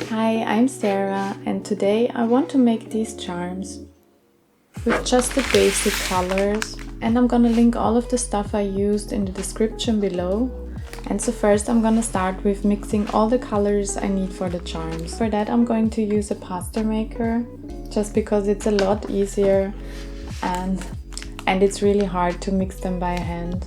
Hi, I'm Sarah, and today I want to make these charms with just the basic colors, and I'm gonna link all of the stuff I used in the description below. And so first I'm gonna start with mixing all the colors I need for the charms. For that I'm going to use a pasta maker, just because it's a lot easier and it's really hard to mix them by hand.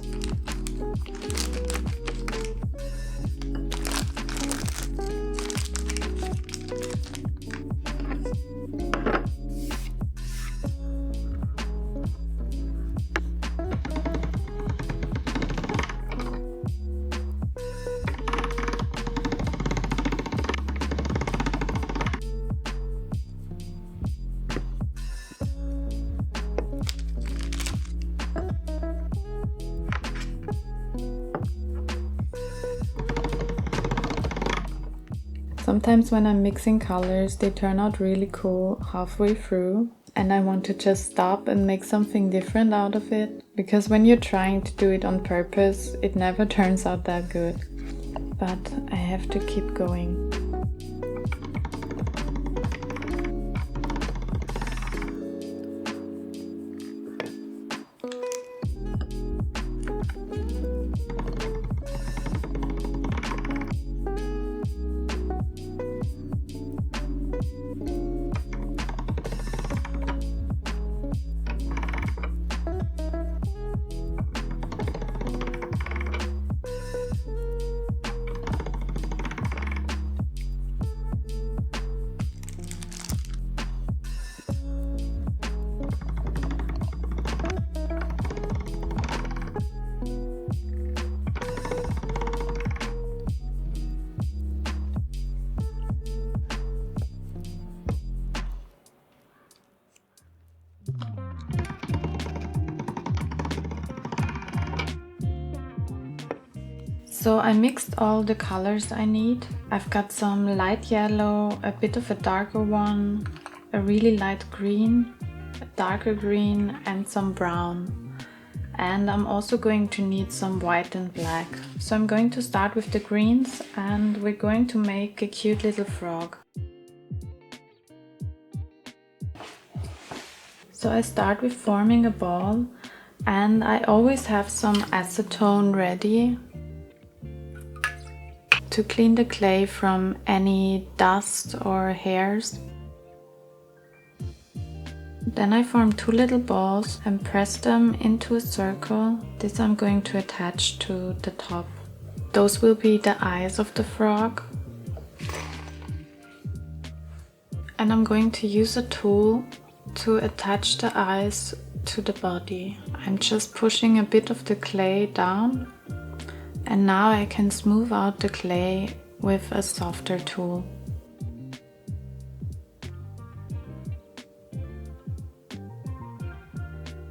Sometimes when I'm mixing colors, they turn out really cool halfway through, and I want to just stop and make something different out of it, because when you're trying to do it on purpose, it never turns out that good. But I have to keep going. So I mixed all the colors I need. I've got some light yellow, a bit of a darker one, a really light green, a darker green and some brown. And I'm also going to need some white and black. So I'm going to start with the greens and we're going to make a cute little frog. So I start with forming a ball, and I always have some acetone ready to clean the clay from any dust or hairs. Then I form two little balls and press them into a circle. This I'm going to attach to the top. Those will be the eyes of the frog. And I'm going to use a tool to attach the eyes to the body. I'm just pushing a bit of the clay down. And now I can smooth out the clay with a softer tool.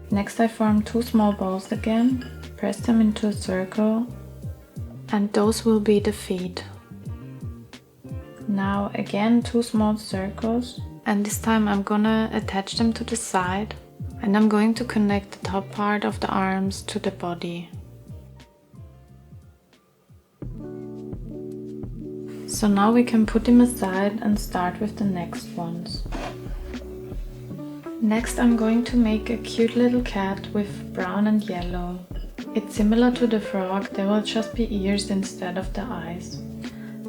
Next I form two small balls again, press them into a circle, and those will be the feet. Now again two small circles, and this time I'm gonna attach them to the side, and I'm going to connect the top part of the arms to the body. So now we can put them aside and start with the next ones. Next I'm going to make a cute little cat with brown and yellow. It's similar to the frog, there will just be ears instead of the eyes.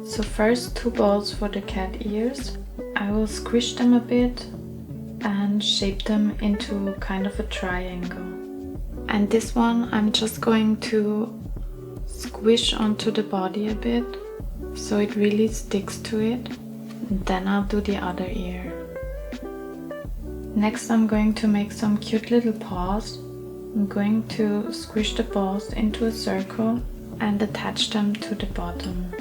So first two balls for the cat ears. I will squish them a bit and shape them into kind of a triangle. And this one I'm just going to squish onto the body a bit, so it really sticks to it. And then I'll do the other ear. Next I'm going to make some cute little paws. I'm going to squish the balls into a circle and attach them to the bottom.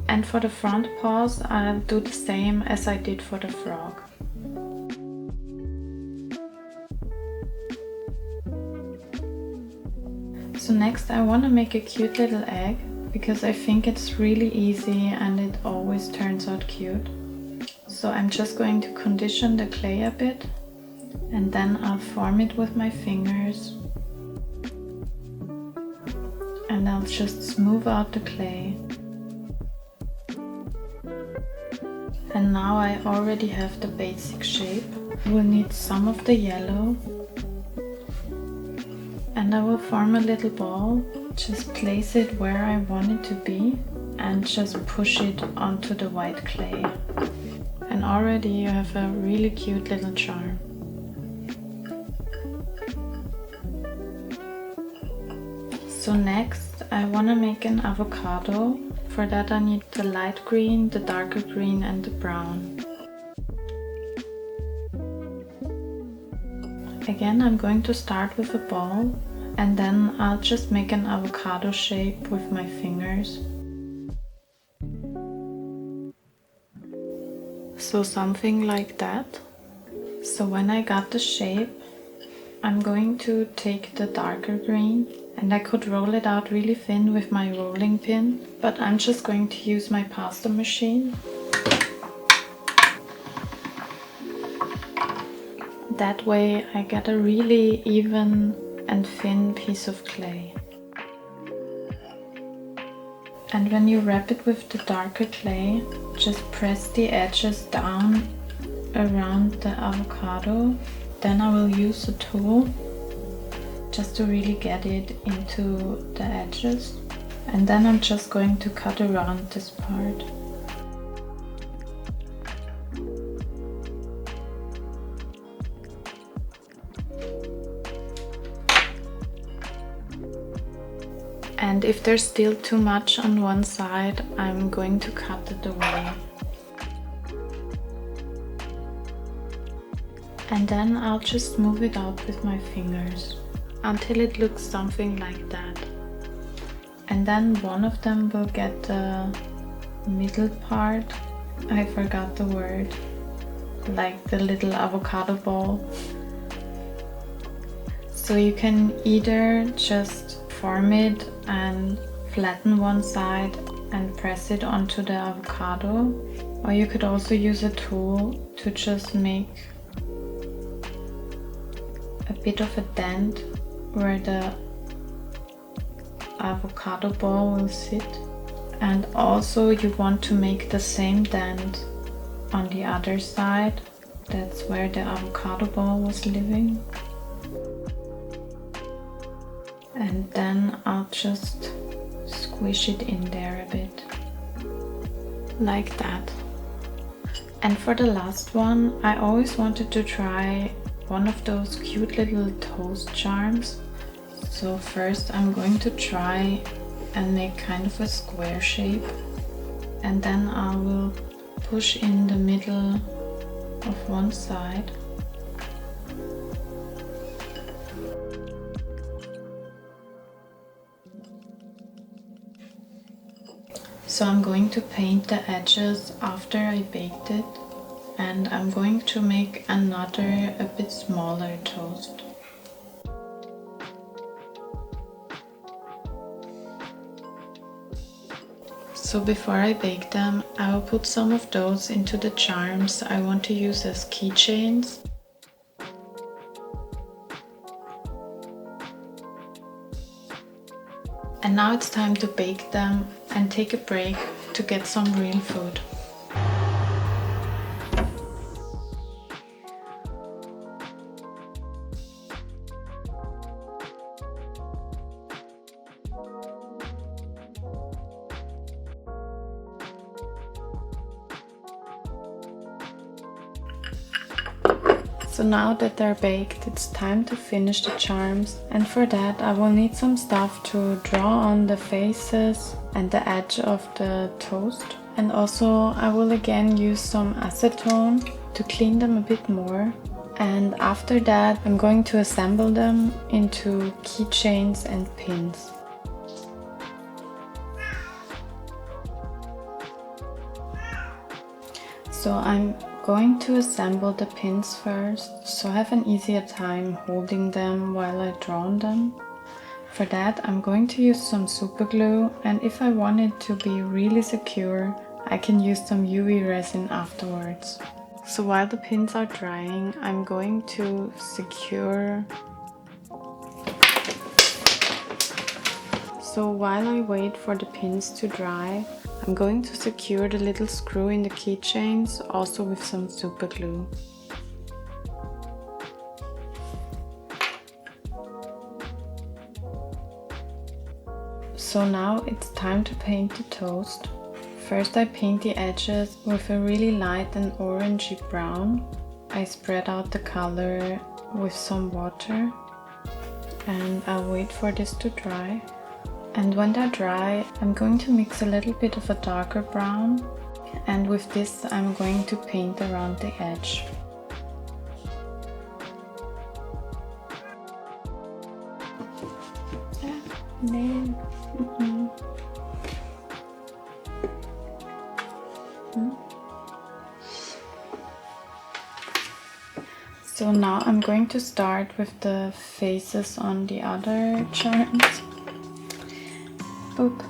And for the front paws I'll do the same as I did for the frog. So next I want to make a cute little egg, because I think it's really easy and it always turns out cute. So I'm just going to condition the clay a bit and then I'll form it with my fingers, and I'll just smooth out the clay. And now I already have the basic shape. We'll need some of the yellow, and I will form a little ball. Just place it where I want it to be and just push it onto the white clay. And already you have a really cute little charm. So next I want to make an avocado. For that I need the light green, the darker green and the brown. Again, I'm going to start with a ball, and then I'll just make an avocado shape with my fingers. So something like that. So when I got the shape, I'm going to take the darker green, and I could roll it out really thin with my rolling pin, but I'm just going to use my pasta machine. That way I get a really even and thin piece of clay. And when you wrap it with the darker clay, just press the edges down around the avocado. Then I will use a tool just to really get it into the edges. And then I'm just going to cut around this part. And if there's still too much on one side, I'm going to cut it away. And then I'll just move it out with my fingers until it looks something like that. And then one of them will get the middle part. I forgot the word. Like the little avocado ball. So you can either just form it and flatten one side and press it onto the avocado, or you could also use a tool to just make a bit of a dent where the avocado ball will sit. And also you want to make the same dent on the other side. That's where the avocado ball was living. And then I'll just squish it in there a bit, like that. And for the last one, I always wanted to try one of those cute little toast charms. So first I'm going to try and make kind of a square shape, and then I will push in the middle of one side. So I'm going to paint the edges after I baked it, and I'm going to make another a bit smaller toast. So before I bake them, I will put some of those into the charms I want to use as keychains. And now it's time to bake them and take a break to get some real food. So now that they're baked, it's time to finish the charms, and for that I will need some stuff to draw on the faces and the edge of the toast. And also I will again use some acetone to clean them a bit more. And after that I'm going to assemble them into keychains and pins. So I'm going to assemble the pins first, so I have an easier time holding them while I draw on them. For that I'm going to use some super glue, and if I want it to be really secure, I can use some UV resin afterwards. So while the pins are drying, I'm going to secure. So while I wait for the pins to dry, I'm going to secure the little screw in the keychains also with some super glue. So now it's time to paint the toast. First I paint the edges with a really light and orangey brown. I spread out the color with some water and I'll wait for this to dry. And when they're dry, I'm going to mix a little bit of a darker brown, and with this I'm going to paint around the edge. So now I'm going to start with the faces on the other charms. Boop.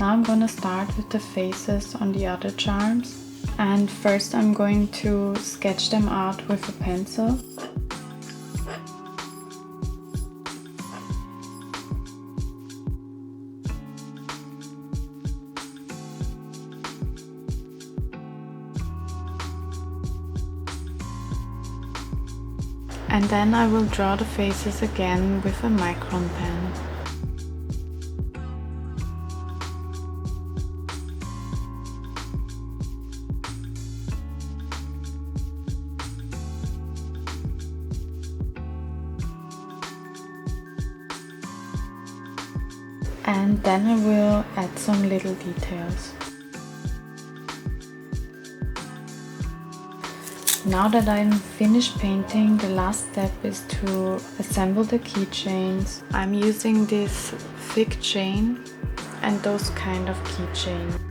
Now I'm gonna start with the faces on the other charms, and first I'm going to sketch them out with a pencil. And then I will draw the faces again with a Micron pen. And then I will add some little details. Now that I'm finished painting, the last step is to assemble the keychains. I'm using this thick chain and those kind of keychains.